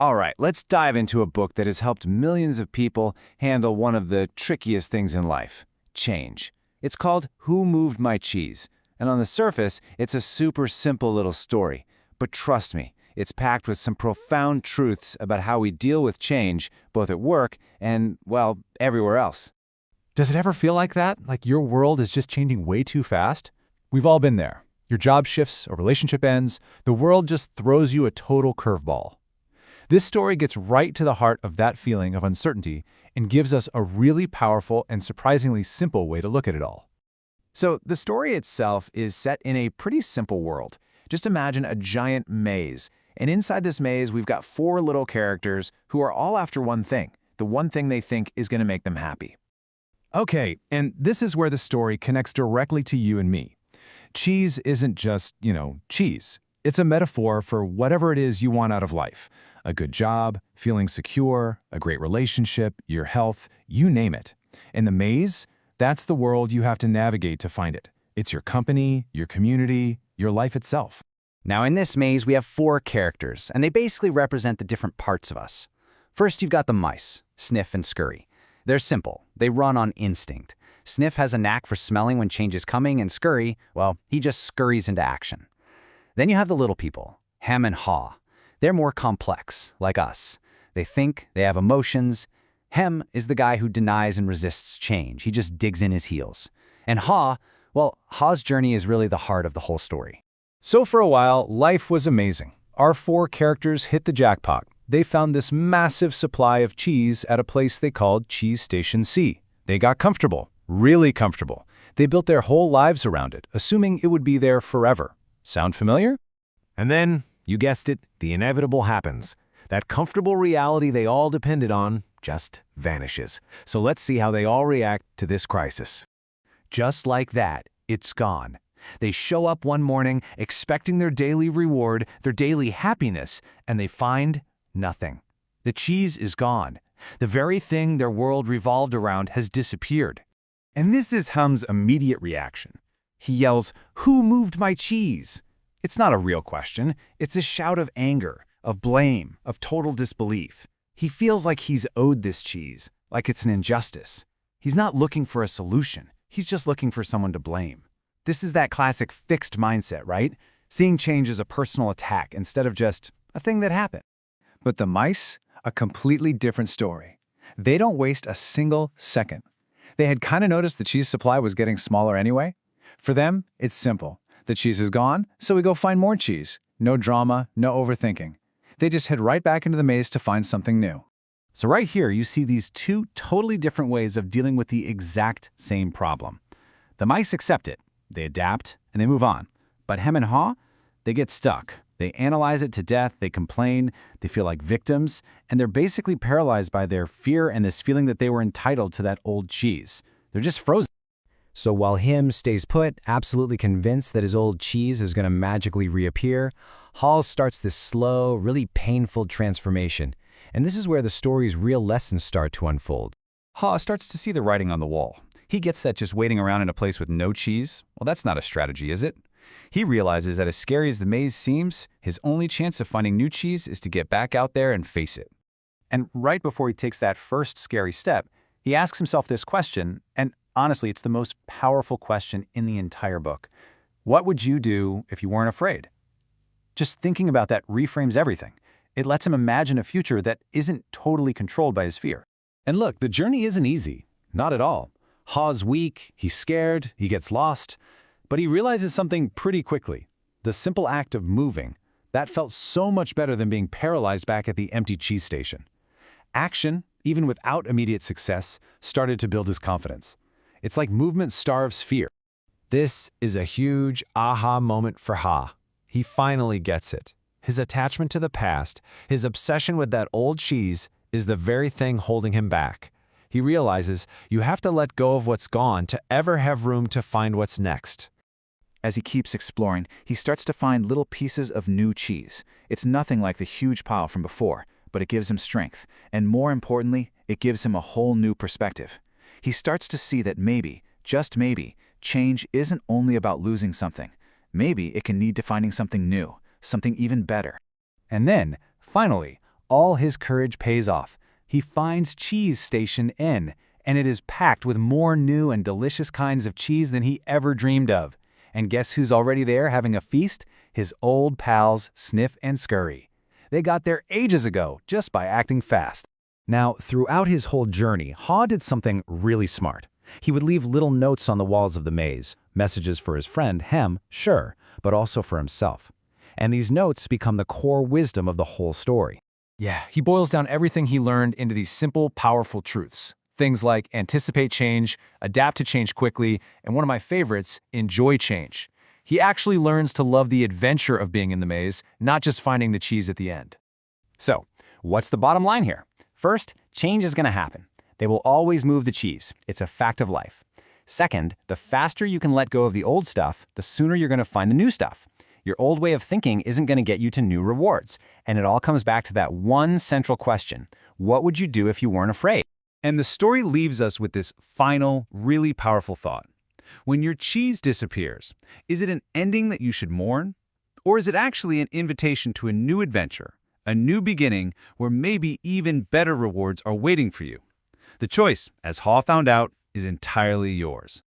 All right, let's dive into a book that has helped millions of people handle one of the trickiest things in life, change. It's called Who Moved My Cheese? And on the surface, it's a super simple little story. But trust me, it's packed with some profound truths about how we deal with change, both at work and, well, everywhere else. Does it ever feel like that? Like your world is just changing way too fast? We've all been there. Your job shifts, a relationship ends, the world just throws you a total curveball. This story gets right to the heart of that feeling of uncertainty and gives us a really powerful and surprisingly simple way to look at it all. So the story itself is set in a pretty simple world. Just imagine a giant maze. And inside this maze, we've got four little characters who are all after one thing, the one thing they think is going to make them happy. Okay, and this is where the story connects directly to you and me. Cheese isn't just, cheese. It's a metaphor for whatever it is you want out of life. A good job, feeling secure, a great relationship, your health, you name it. And the maze, that's the world you have to navigate to find it. It's your company, your community, your life itself. Now in this maze, we have four characters, and they basically represent the different parts of us. First, you've got the mice, Sniff and Scurry. They're simple. They run on instinct. Sniff has a knack for smelling when change is coming, and Scurry, well, he just scurries into action. Then you have the little people, Hem and Haw. They're more complex, like us. They think, they have emotions. Hem is the guy who denies and resists change. He just digs in his heels. And Haw, well, Haw's journey is really the heart of the whole story. So for a while, life was amazing. Our four characters hit the jackpot. They found this massive supply of cheese at a place they called Cheese Station C. They got comfortable, really comfortable. They built their whole lives around it, assuming it would be there forever. Sound familiar? And then, you guessed it, the inevitable happens. That comfortable reality they all depended on just vanishes. So let's see how they all react to this crisis. Just like that, it's gone. They show up one morning expecting their daily reward, their daily happiness, and they find nothing. The cheese is gone. The very thing their world revolved around has disappeared. And this is Hem's immediate reaction. He yells, "Who moved my cheese?" It's not a real question. It's a shout of anger, of blame, of total disbelief. He feels like he's owed this cheese, like it's an injustice. He's not looking for a solution. He's just looking for someone to blame. This is that classic fixed mindset, right? Seeing change as a personal attack instead of just a thing that happened. But the mice, a completely different story. They don't waste a single second. They had kind of noticed the cheese supply was getting smaller anyway. For them, it's simple. The cheese is gone, so we go find more cheese. No drama, no overthinking. They just head right back into the maze to find something new. So right here, you see these two totally different ways of dealing with the exact same problem. The mice accept it. They adapt, and they move on. But Hem and Haw, they get stuck. They analyze it to death, they complain, they feel like victims, and they're basically paralyzed by their fear and this feeling that they were entitled to that old cheese. They're just frozen. So while Hem stays put, absolutely convinced that his old cheese is going to magically reappear, Haw starts this slow, really painful transformation. And this is where the story's real lessons start to unfold. Haw starts to see the writing on the wall. He gets that just waiting around in a place with no cheese, well, that's not a strategy, is it? He realizes that as scary as the maze seems, his only chance of finding new cheese is to get back out there and face it. And right before he takes that first scary step, he asks himself this question, and honestly, it's the most powerful question in the entire book. What would you do if you weren't afraid? Just thinking about that reframes everything. It lets him imagine a future that isn't totally controlled by his fear. And look, the journey isn't easy. Not at all. Haw's weak, he's scared, he gets lost. But he realizes something pretty quickly. The simple act of moving, that felt so much better than being paralyzed back at the empty cheese station. Action, even without immediate success, started to build his confidence. It's like movement starves fear. This is a huge aha moment for Ha. He finally gets it. His attachment to the past, his obsession with that old cheese, is the very thing holding him back. He realizes you have to let go of what's gone to ever have room to find what's next. As he keeps exploring, he starts to find little pieces of new cheese. It's nothing like the huge pile from before, but it gives him strength, and more importantly, it gives him a whole new perspective. He starts to see that maybe, just maybe, change isn't only about losing something. Maybe it can lead to finding something new, something even better. And then, finally, all his courage pays off. He finds Cheese Station N, and it is packed with more new and delicious kinds of cheese than he ever dreamed of. And guess who's already there having a feast? His old pals, Sniff and Scurry. They got there ages ago, just by acting fast. Now, throughout his whole journey, Haw did something really smart. He would leave little notes on the walls of the maze, messages for his friend, Hem, sure, but also for himself. And these notes become the core wisdom of the whole story. Yeah, he boils down everything he learned into these simple, powerful truths. Things like anticipate change, adapt to change quickly, and one of my favorites, enjoy change. He actually learns to love the adventure of being in the maze, not just finding the cheese at the end. So, what's the bottom line here? First, change is going to happen. They will always move the cheese. It's a fact of life. Second, the faster you can let go of the old stuff, the sooner you're going to find the new stuff. Your old way of thinking isn't going to get you to new rewards. And it all comes back to that one central question. What would you do if you weren't afraid? And the story leaves us with this final, really powerful thought. When your cheese disappears, is it an ending that you should mourn? Or is it actually an invitation to a new adventure, a new beginning where maybe even better rewards are waiting for you? The choice, as Haw found out, is entirely yours.